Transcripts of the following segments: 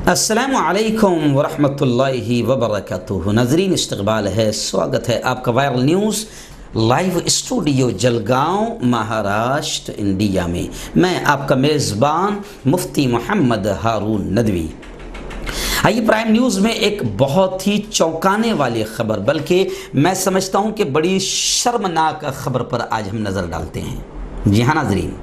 अस्सलामु अलैकुम वरहमतुल्लाहि वबरकातुहू। नाज़रीन, इस्तक़बाल है, स्वागत है आपका viral news live studio Jalgaon, Maharashtra, India में। मैं आपका मेज़बान मुफ्ती मोहम्मद हारून नदवी। आइए, प्राइम न्यूज़ में एक बहुत ही चौंकाने वाली खबर, बल्कि मैं समझता हूं कि बड़ी शर्मनाक खबर पर आज हम नज़र डालते हैं। जी हाँ नाज़रीन,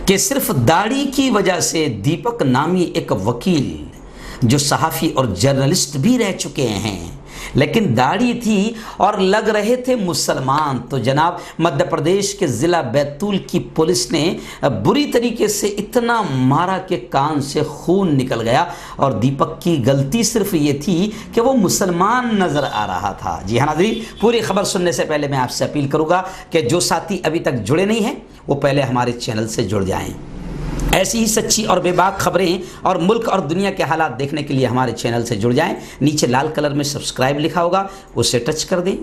कि सिर्फ दाढ़ी की वजह से दीपक नामी एक वकील, जो सहाफ़ी और जर्नलिस्ट भी रह चुके हैं, लेकिन दाढ़ी थी और लग रहे थे मुसलमान, तो जनाब मध्य प्रदेश के ज़िला बैतूल की पुलिस ने बुरी तरीके से इतना मारा कि कान से खून निकल गया। और दीपक की गलती सिर्फ ये थी कि वो मुसलमान नज़र आ रहा था। जी हाँ नाज़रीन, पूरी खबर सुनने से पहले मैं आपसे अपील करूँगा कि जो साथी अभी तक जुड़े नहीं हैं वो पहले हमारे चैनल से जुड़ जाएं। ऐसी ही सच्ची और बेबाक खबरें और मुल्क और दुनिया के हालात देखने के लिए हमारे चैनल से जुड़ जाएं। नीचे लाल कलर में सब्सक्राइब लिखा होगा, उसे टच कर दें,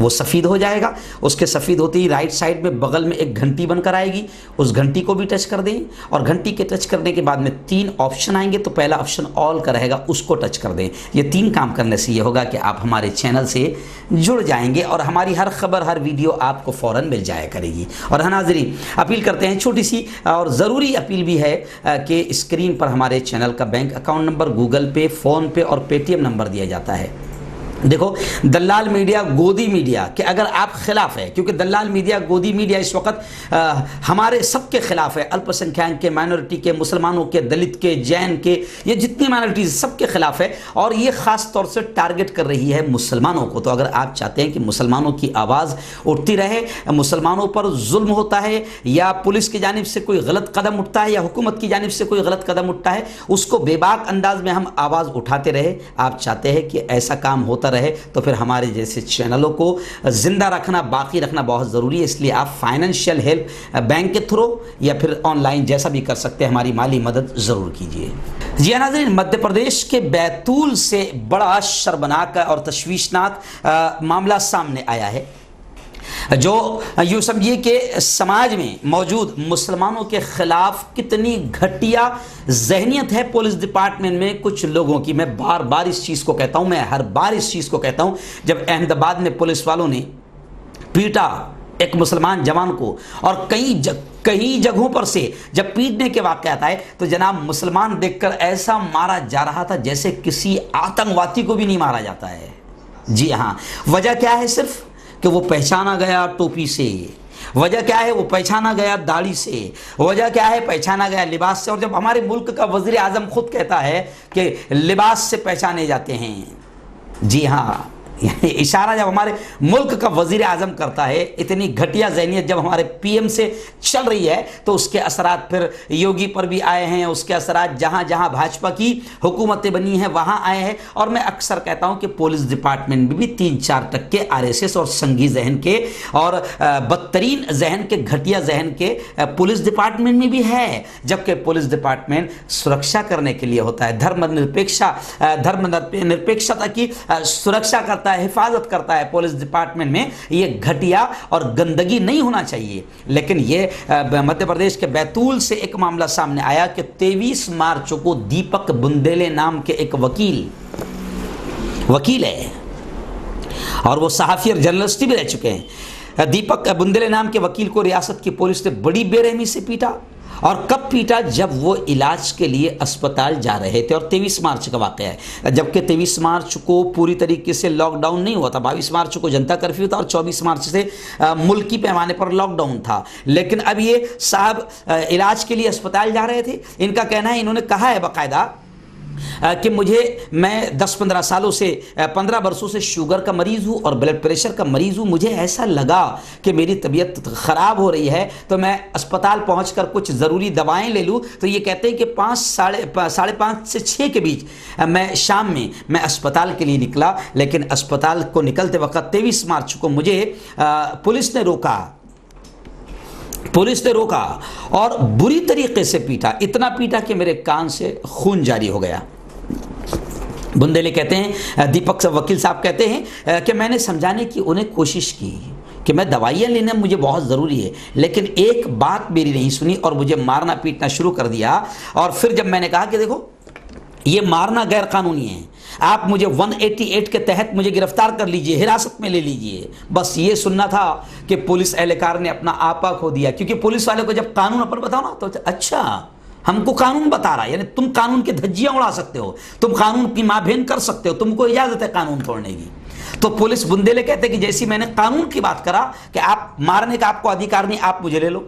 वो सफ़ेद हो जाएगा। उसके सफ़ेद होते ही राइट साइड में बगल में एक घंटी बनकर आएगी, उस घंटी को भी टच कर दें। और घंटी के टच करने के बाद में 3 ऑप्शन आएंगे, तो पहला ऑप्शन ऑल का रहेगा, उसको टच कर दें। ये 3 काम करने से ये होगा कि आप हमारे चैनल से जुड़ जाएंगे और हमारी हर खबर, हर वीडियो आपको फ़ौरन मिल जाया करेगी। और हाँ नाज़रीन, अपील करते हैं, छोटी सी और ज़रूरी अपील भी है कि स्क्रीन पर हमारे चैनल का बैंक अकाउंट नंबर, गूगल पे, फ़ोन पे और पेटीएम नंबर दिया जाता है। देखो, दलाल मीडिया, गोदी मीडिया के अगर आप खिलाफ है, क्योंकि दलाल मीडिया, गोदी मीडिया इस वक्त हमारे सबके खिलाफ है, अल्पसंख्यक के, माइनॉरिटी के, मुसलमानों के, दलित के, जैन के, ये जितनी माइनॉरिटीज सबके खिलाफ है। और ये ख़ास तौर से टारगेट कर रही है मुसलमानों को। तो अगर आप चाहते हैं कि मुसलमानों की आवाज़ उठती रहे, मुसलमानों पर जुल्म होता है या पुलिस की जानिब से कोई गलत कदम उठता है या हुकूमत की जानिब से कोई गलत कदम उठता है, उसको बेबाक अंदाज में हम आवाज़ उठाते रहे, आप चाहते हैं कि ऐसा काम होता रहे, तो फिर हमारे जैसे चैनलों को जिंदा रखना, बाकी रखना बहुत ज़रूरी है। इसलिए आप फाइनेंशियल हेल्प बैंक के थ्रू या फिर ऑनलाइन जैसा भी कर सकते हैं, हमारी माली मदद ज़रूर कीजिए। जी नाज़रीन, मध्य प्रदेश के बैतूल से बड़ा शर्मनाक और तशवीशनाक मामला सामने आया है, जो यूँ समझिए कि समाज में मौजूद मुसलमानों के खिलाफ कितनी घटिया जहनियत है पुलिस डिपार्टमेंट में कुछ लोगों की। मैं बार बार इस चीज़ को कहता हूँ, मैं हर बार इस चीज़ को कहता हूँ। जब अहमदाबाद में पुलिस वालों ने पीटा एक मुसलमान जवान को, और कई जगहों पर से जब पीटने के वाक़ आता है, तो जनाब मुसलमान देखकर ऐसा मारा जा रहा था जैसे किसी आतंकवादी को भी नहीं मारा जाता है। जी हाँ, वजह क्या है? सिर्फ कि वो पहचाना गया टोपी से। वजह क्या है? वो पहचाना गया दाढ़ी से। वजह क्या है? पहचाना गया लिबास से। और जब हमारे मुल्क का वज़ीर आज़म खुद कहता है कि लिबास से पहचाने जाते हैं, जी हाँ, इशारा जब हमारे मुल्क का वज़ीर आज़म करता है, इतनी घटिया ज़हनियत जब हमारे पीएम से चल रही है, तो उसके असरात फिर योगी पर भी आए हैं, उसके असरात जहाँ जहाँ भाजपा की हुकूमतें बनी हैं वहाँ आए हैं। और मैं अक्सर कहता हूँ कि पुलिस डिपार्टमेंट में भी 3-4% RSS और संघी जहन के और बदतरीन जहन के, घटिया जहन के पुलिस डिपार्टमेंट में भी है। जबकि पुलिस डिपार्टमेंट सुरक्षा करने के लिए होता है, धर्मनिरपेक्षता की सुरक्षा करता है, हिफाजत करता है। पुलिस डिपार्टमेंट में ये घटिया और गंदगी नहीं होना चाहिए। लेकिन ये मध्य प्रदेश के बैतूल से एक मामला सामने आया कि 23 मार्च को दीपक बुंदेले नाम के एक वकील है, और वो सहाफ़ी और जर्नलिस्ट भी रह चुके हैं। दीपक बुंदेले नाम के वकील को रियासत की पुलिस ने बड़ी बेरहमी से पीटा। और कब पीटा? जब वो इलाज के लिए अस्पताल जा रहे थे। और 23 मार्च का वाक़या है, जबकि 23 मार्च को पूरी तरीके से लॉकडाउन नहीं हुआ था। 22 मार्च को जनता कर्फ्यू था और 24 मार्च से मुल्की पैमाने पर लॉकडाउन था। लेकिन अब ये साहब इलाज के लिए अस्पताल जा रहे थे। इनका कहना है, इन्होंने कहा है बाकायदा कि मैं 10-15 सालों से 15 वर्षों से शुगर का मरीज़ हूँ और ब्लड प्रेशर का मरीज़ हूँ। मुझे ऐसा लगा कि मेरी तबीयत ख़राब हो रही है, तो मैं अस्पताल पहुँचकर कुछ ज़रूरी दवाएं ले लूँ। तो ये कहते हैं कि 5 से 6 के बीच शाम में मैं अस्पताल के लिए निकला। लेकिन अस्पताल को निकलते वक्त 23 मार्च को मुझे पुलिस ने रोका और बुरी तरीके से पीटा। इतना पीटा कि मेरे कान से खून जारी हो गया। बुंदेले कहते हैं, दीपक वकील साहब कहते हैं कि मैंने समझाने की उन्हें कोशिश की कि मैं दवाइयाँ लेना मुझे बहुत ज़रूरी है, लेकिन एक बात मेरी नहीं सुनी और मुझे मारना पीटना शुरू कर दिया। और फिर जब मैंने कहा कि देखो ये मारना गैर कानूनी है। आप मुझे 188 के तहत मुझे गिरफ्तार कर लीजिए, हिरासत में ले लीजिए। बस ये सुनना था कि पुलिस एहलकार ने अपना आपा खो दिया। क्योंकि पुलिस वाले को जब कानून अपन बताओ ना तो अच्छा हमको कानून बता रहा है, यानी तुम कानून की धज्जियां उड़ा सकते हो, तुम कानून की माभेन कर सकते हो, तुमको इजाजत है कानून तोड़ने की। तो पुलिस बुंदेले कहते कि जैसी मैंने कानून की बात करा कि आप मारने का आपको अधिकार नहीं, आप मुझे ले लो,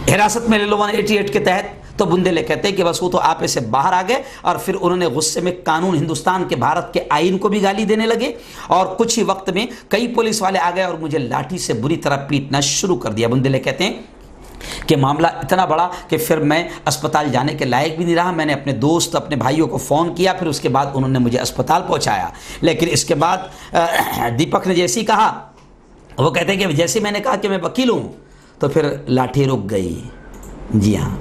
हिरासत में ले लो 188 के तहत। तो बुंदेले कहते हैं कि बस वो तो आपे से बाहर आ गए और फिर उन्होंने गुस्से में कानून, हिंदुस्तान के, भारत के आईन को भी गाली देने लगे। और कुछ ही वक्त में कई पुलिस वाले आ गए और मुझे लाठी से बुरी तरह पीटना शुरू कर दिया। बुंदेले कहते हैं कि मामला इतना बड़ा कि फिर मैं अस्पताल जाने के लायक भी नहीं रहा। मैंने अपने दोस्त, अपने भाइयों को फ़ोन किया, फिर उसके बाद उन्होंने मुझे अस्पताल पहुंचाया। लेकिन इसके बाद दीपक ने जैसे ही कहा, वो कहते हैं कि जैसे मैंने कहा कि मैं वकील हूँ तो फिर लाठी रुक गई। जी हाँ,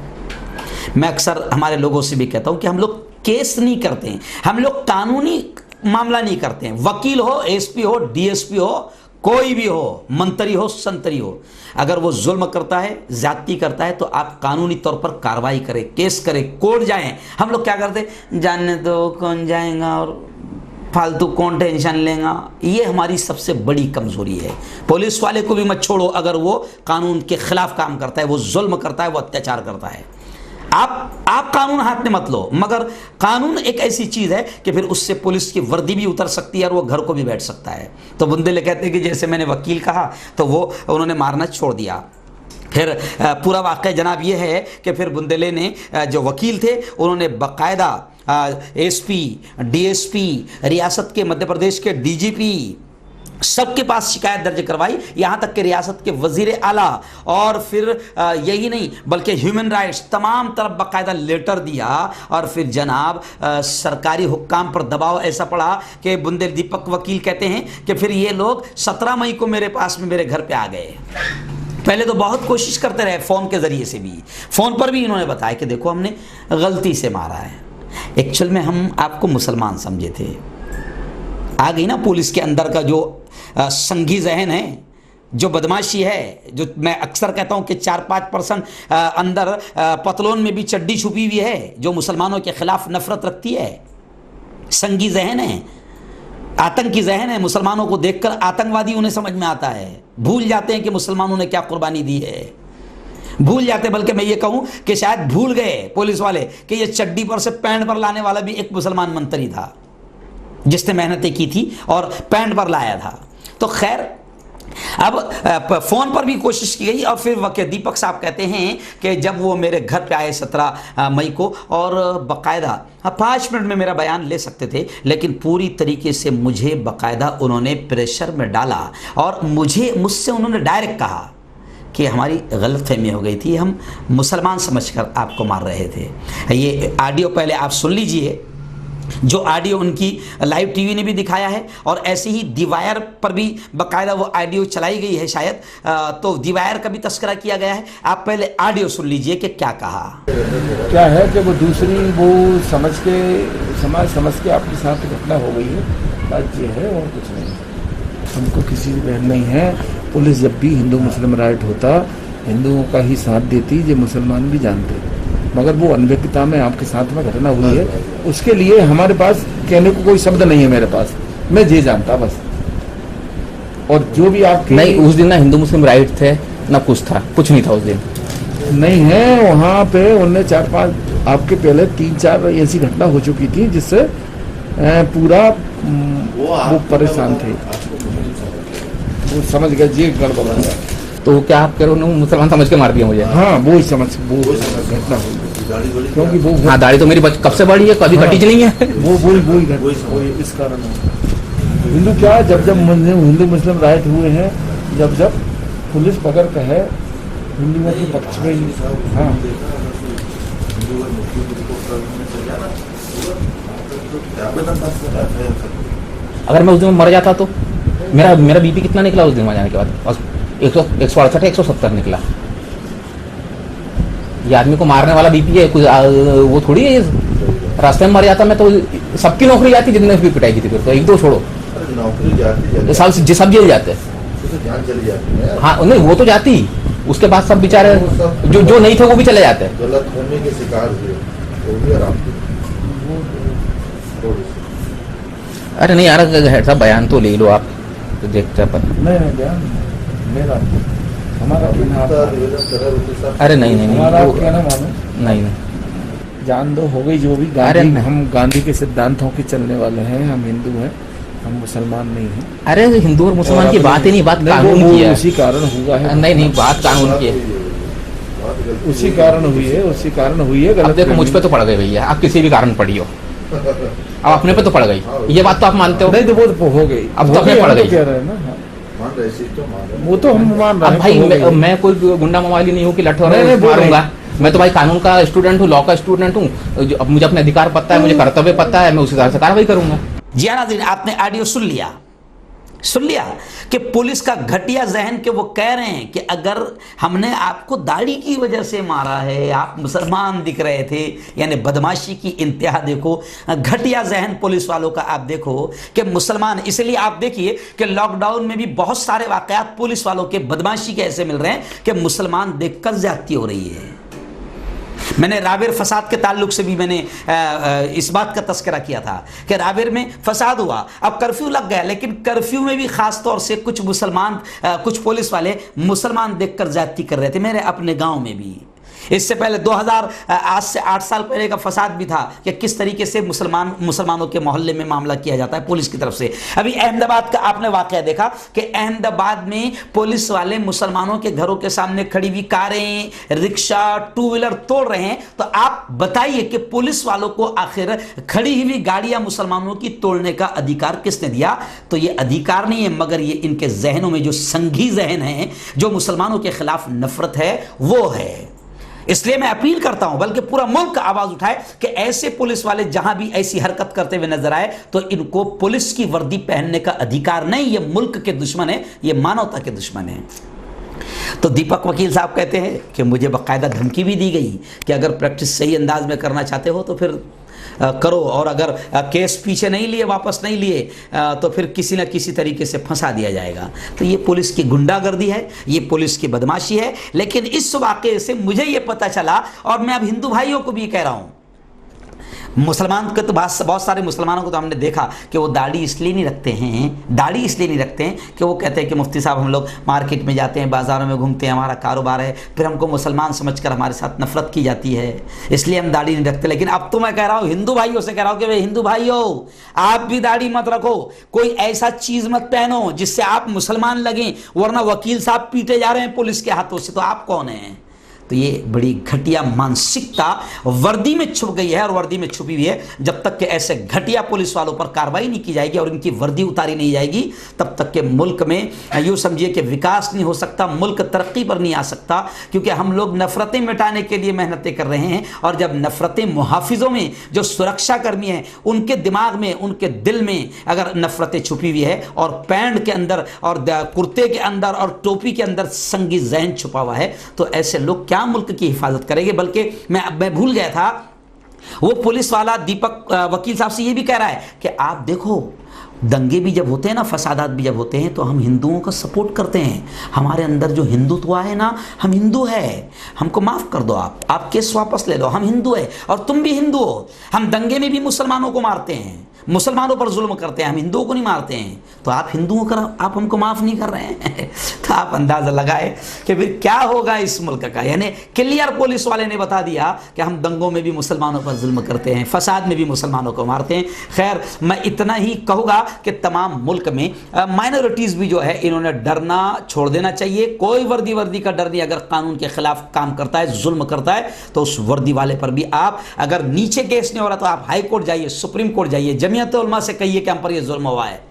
मैं अक्सर हमारे लोगों से भी कहता हूँ कि हम लोग केस नहीं करते हैं, हम लोग कानूनी मामला नहीं करते हैं। वकील हो, एसपी हो, डीएसपी हो, कोई भी हो, मंत्री हो, संतरी हो, अगर वो जुल्म करता है, ज्यादती करता है तो आप कानूनी तौर पर कार्रवाई करें, केस करें, कोर्ट जाएं। हम लोग क्या करते हैं, जानने दो कौन जाएगा और फालतू कौन टेंशन लेगा। ये हमारी सबसे बड़ी कमजोरी है। पुलिस वाले को भी मत छोड़ो अगर वो कानून के खिलाफ काम करता है, वो जुल्म करता है, वो अत्याचार करता है। आप कानून हाथ में मत लो, मगर कानून एक ऐसी चीज है कि फिर उससे पुलिस की वर्दी भी उतर सकती है और वो घर को भी बैठ सकता है। तो बुंदेले कहते हैं कि जैसे मैंने वकील कहा तो वो उन्होंने मारना छोड़ दिया। फिर पूरा वाक़या जनाब ये है कि फिर बुंदेले ने, जो वकील थे, उन्होंने बाकायदा एसपी, डीएसपी, रियासत के, मध्य प्रदेश के डीजीपी, सबके पास शिकायत दर्ज करवाई, यहाँ तक कि रियासत के वजीर आला, और फिर यही नहीं बल्कि ह्यूमन राइट्स, तमाम तरफ बाकायदा लेटर दिया। और फिर जनाब सरकारी हुक्काम पर दबाव ऐसा पड़ा कि बुंदेल दीपक वकील कहते हैं कि फिर ये लोग 17 मई को मेरे पास में मेरे घर पे आ गए। पहले तो बहुत कोशिश करते रहे, फ़ोन के ज़रिए से भी, फ़ोन पर भी इन्होंने बताया कि देखो हमने गलती से मारा है, एक्चुअल में हम आपको मुसलमान समझे थे। आ गई ना पुलिस के अंदर का जो संगी जहन है, जो बदमाशी है, जो मैं अक्सर कहता हूं कि 4-5% अंदर पतलोन में भी चड्डी छुपी हुई है, जो मुसलमानों के खिलाफ नफरत रखती है, संगी जहन है, आतंकी जहन है। मुसलमानों को देखकर आतंकवादी उन्हें समझ में आता है, भूल जाते हैं कि मुसलमानों ने क्या कुर्बानी दी है, भूल जाते, बल्कि मैं ये कहूं कि शायद भूल गए पुलिस वाले कि ये चड्डी पर से पैंट पर लाने वाला भी एक मुसलमान मंत्री था जिसने मेहनतें की थी और पैंट पर लाया था। तो खैर, अब फ़ोन पर भी कोशिश की गई और फिर वकील दीपक साहब कहते हैं कि जब वो मेरे घर पे आए 17 मई को, और बाकायदा 5 मिनट में मेरा बयान ले सकते थे, लेकिन पूरी तरीके से मुझे बाकायदा उन्होंने प्रेशर में डाला और मुझसे उन्होंने डायरेक्ट कहा कि हमारी गलतफहमी हो गई थी, हम मुसलमान समझकर आपको मार रहे थे। ये ऑडियो पहले आप सुन लीजिए, जो ऑडियो उनकी लाइव टीवी ने भी दिखाया है, और ऐसे ही दीवायर पर भी बाकायदा वो ऑडियो चलाई गई है शायद, तो दीवायर का भी तस्करा किया गया है। आप पहले ऑडियो सुन लीजिए कि क्या कहा। क्या है कि वो दूसरी वो समझ के आपके साथ घटना हो गई है, बात ये है और कुछ नहीं। हमको किसी की बहन नहीं है। पुलिस जब भी हिंदू मुस्लिम राइट होता, हिंदुओं का ही साथ देती, ये मुसलमान भी जानते, मगर वो अनभिज्ञता में आपके साथ में घटना हुई है, उसके लिए हमारे पास कहने को कोई शब्द नहीं है मेरे पास, मैं ये जानता बस। और जो भी आप नहीं, उस दिन ना हिंदू मुस्लिम राइट थे ना कुछ था, कुछ नहीं था उस दिन, नहीं है। वहाँ पे उनने 4-5 आपके पहले 3-4 ऐसी घटना हो चुकी थी जिससे पूरा वो परेशान थे, वो समझ गए जी गड़बड़ हो गया। तो क्या आप कह रहे हो मुसलमान समझ के मार दिया मुझे? हाँ, वो घटना हुई, क्योंकि वो हाँ, दाढ़ी तो मेरी कब से बड़ी है, कभी कटी नहीं है। वो इस कारण हिंदू क्या, जब हिंदू मुस्लिम राइट हुए हैं, जब पुलिस पकड़ के है हिंदुओं के पक्ष में ही। हाँ, अगर मैं उस दिन मर जाता तो मेरा बीपी कितना निकला उस दिन वहाँ जाने के बाद? 168 है, 170 निकला। ये आदमी को मारने वाला बीपी है, कुछ वो थोड़ी है। रास्ते में मर जाता मैं तो सबकी नौकरी जाती, जितने भी पिटाई की थी। फिर तो एक दो छोड़ो, नौकरी जाती सब जेल जाते हैं। हाँ, नहीं वो तो जाती, उसके बाद सब बेचारे जो नहीं थे वो भी चले जाते हैं। गलतफहमी के शिकार हुए। अरे नहीं यार, हेड साहब बयान तो ले लो आप, तो देखते हैं अपन। नहीं बयान मेरा हमारा अरे नहीं नहीं हमारा नहीं, क्या ना मानो, नहीं नहीं, जान दो हो गई जो भी। अरे गांधी, नहीं। हम गांधी के सिद्धांतों के चलने वाले हैं, हम हिंदू हैं, हम मुसलमान नहीं हैं। अरे हिंदू और मुसलमान की बात ही नहीं, बात नहीं, कानून वो की है। उसी कारण हुआ है। नहीं नहीं, बात कानून की है। उसी कारण हुई है, उसी कारण हुई है। अब गलत देखो मुझ पे तो पड़ गई भैया, आप किसी भी कारण पड़ी हो, अब अपने पे तो पड़ गई, ये बात तो आप मानते हो। नहीं तो वो तो हो गई, अब तो हो अपने गई, पड़ हम तो गई। कह रहे हैं ना, हाँ। वो तो हम मान रहे अब हैं भाई कि हो गई। मैं कोई गुंडा मवाली नहीं हूँ कि लठ नहीं, नहीं, मारूंगा। मैं तो भाई कानून का स्टूडेंट हूँ, लॉ का स्टूडेंट हूँ। अब मुझे अपने अधिकार पता है, मुझे कर्तव्य पता है, मैं उस हिसाब से कार्रवाई करूंगा। जी हाँ नाज़रीन, आपने ऑडियो सुन लिया कि पुलिस का घटिया जहन के वो कह रहे हैं कि अगर हमने आपको दाढ़ी की वजह से मारा है, आप मुसलमान दिख रहे थे, यानी बदमाशी की इंतहा। देखो घटिया जहन पुलिस वालों का, आप देखो कि मुसलमान, इसलिए आप देखिए कि लॉकडाउन में भी बहुत सारे वाकयात पुलिस वालों के बदमाशी के ऐसे मिल रहे हैं कि मुसलमान देखकर ज्यादती हो रही है। मैंने रावेर फसाद के ताल्लुक से भी मैंने इस बात का तस्करा किया था कि रावेर में फसाद हुआ, अब कर्फ्यू लग गया, लेकिन कर्फ्यू में भी खास तौर से कुछ मुसलमान, कुछ पुलिस वाले मुसलमान देखकर ज्यादती कर रहे थे, मेरे अपने गांव में भी। इससे पहले 2000 आज से 8 साल पहले का फसाद भी था कि किस तरीके से मुसलमानों के मोहल्ले में मामला किया जाता है पुलिस की तरफ से। अभी अहमदाबाद का आपने वाकया देखा कि अहमदाबाद में पुलिस वाले मुसलमानों के घरों के सामने खड़ी हुई कारें, रिक्शा, टू व्हीलर तोड़ रहे हैं। तो आप बताइए कि पुलिस वालों को आखिर खड़ी हुई गाड़ियां मुसलमानों की तोड़ने का अधिकार किसने दिया? तो ये अधिकार नहीं है, मगर ये इनके जहनों में जो संघी जहन है, जो मुसलमानों के खिलाफ नफरत है, वो है। इसलिए मैं अपील करता हूं, बल्कि पूरा मुल्क आवाज उठाए कि ऐसे पुलिस वाले जहां भी ऐसी हरकत करते हुए नजर आए तो इनको पुलिस की वर्दी पहनने का अधिकार नहीं। ये मुल्क के दुश्मन है, ये मानवता के दुश्मन है। तो दीपक वकील साहब कहते हैं कि मुझे बाकायदा धमकी भी दी गई कि अगर प्रैक्टिस सही अंदाज में करना चाहते हो तो फिर करो, और अगर केस पीछे नहीं लिए, वापस नहीं लिए, तो फिर किसी न किसी तरीके से फंसा दिया जाएगा। तो ये पुलिस की गुंडागर्दी है, ये पुलिस की बदमाशी है। लेकिन इस वाक़े से मुझे ये पता चला, और मैं अब हिंदू भाइयों को भी कह रहा हूँ, मुसलमान के तो बहुत सारे मुसलमानों को तो हमने देखा कि वो दाढ़ी इसलिए नहीं रखते हैं कि वो कहते हैं कि मुफ्ती साहब हम लोग मार्केट में जाते हैं, बाज़ारों में घूमते हैं, हमारा कारोबार है, फिर हमको मुसलमान समझकर हमारे साथ नफरत की जाती है, इसलिए हम दाढ़ी नहीं रखते। लेकिन अब तो मैं कह रहा हूँ, हिंदू भाइयों से कह रहा हूँ कि भाई हिंदू भाइयों, आप भी दाढ़ी मत रखो, कोई ऐसा चीज़ मत पहनो जिससे आप मुसलमान लगें, वरना वकील साहब पीटे जा रहे हैं पुलिस के हाथों से, तो आप कौन हैं? तो ये बड़ी घटिया मानसिकता वर्दी में छुप गई है, और वर्दी में छुपी हुई है। जब तक कि ऐसे घटिया पुलिस वालों पर कार्रवाई नहीं की जाएगी और इनकी वर्दी उतारी नहीं जाएगी, तब तक के मुल्क में यूँ समझिए कि विकास नहीं हो सकता, मुल्क तरक्की पर नहीं आ सकता। क्योंकि हम लोग नफरतें मिटाने के लिए मेहनतें कर रहे हैं, और जब नफरतें मुहाफिजों में, जो सुरक्षा कर्मी हैं, उनके दिमाग में, उनके दिल में अगर नफरतें छुपी हुई है, और पैंट के अंदर और कुर्ते के अंदर और टोपी के अंदर संगी जहन छुपा हुआ है, तो ऐसे लोग क्या मुल्क की हिफाजत करेंगे? बल्कि मैं भूल गया था, वो पुलिस वाला दीपक वकील साहब से ये भी कह रहा है कि आप देखो, दंगे भी जब होते हैं ना, फसादात भी जब होते हैं, तो हम हिंदुओं का सपोर्ट करते हैं, हमारे अंदर जो हिंदुत्व है ना, हम हिंदू है, हमको माफ़ कर दो, आप केस वापस ले लो, हम हिंदू है और तुम भी हिंदू हो। हम दंगे में भी मुसलमानों को मारते हैं, मुसलमानों पर जुल्म करते हैं, हम हिंदुओं को नहीं मारते हैं। तो आप हिंदुओं का आप हमको माफ़ नहीं कर रहे हैं तो आप अंदाज़ा लगाए कि फिर क्या होगा इस मुल्क का। यानी क्लियर पुलिस वाले ने बता दिया कि हम दंगों में भी मुसलमानों पर जुल्म करते हैं, फसाद में भी मुसलमानों को मारते हैं। खैर, मैं इतना ही कहूँगा कि तमाम मुल्क में माइनॉरिटीज़ भी जो है, इन्होंने डरना छोड़ देना चाहिए। कोई वर्दी का डर नहीं, अगर कानून के खिलाफ काम करता है, जुल्म करता है, तो उस वर्दी वाले पर भी आप, अगर नीचे केस नहीं हो रहा तो आप हाई कोर्ट जाइए, सुप्रीम कोर्ट जाइए, जमीयत उलमा से कहिए कि हम पर ये जुल्म हुआ है,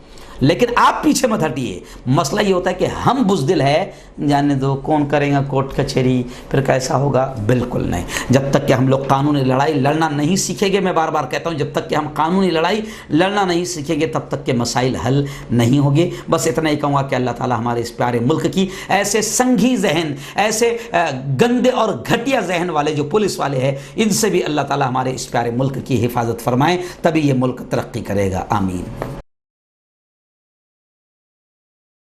लेकिन आप पीछे मत हटिए। मसला ये होता है कि हम बुज़दिल है, जाने दो, कौन करेगा कोर्ट कचहरी, फिर कैसा होगा, बिल्कुल नहीं। जब तक कि हम लोग कानूनी लड़ाई लड़ना नहीं सीखेंगे, मैं बार बार कहता हूँ, जब तक कि हम कानूनी लड़ाई लड़ना नहीं सीखेंगे, तब तक के मसाइल हल नहीं होंगे। बस इतना ही कहूँगा कि अल्लाह ताला हमारे इस प्यारे मुल्क की ऐसे संघी जहन, ऐसे गंदे और घटिया जहन वाले जो पुलिस वाले हैं, इनसे भी अल्लाह ताला हमारे इस प्यारे मुल्क की हिफाजत फरमाएँ, तभी ये मुल्क तरक्की करेगा। आमीन।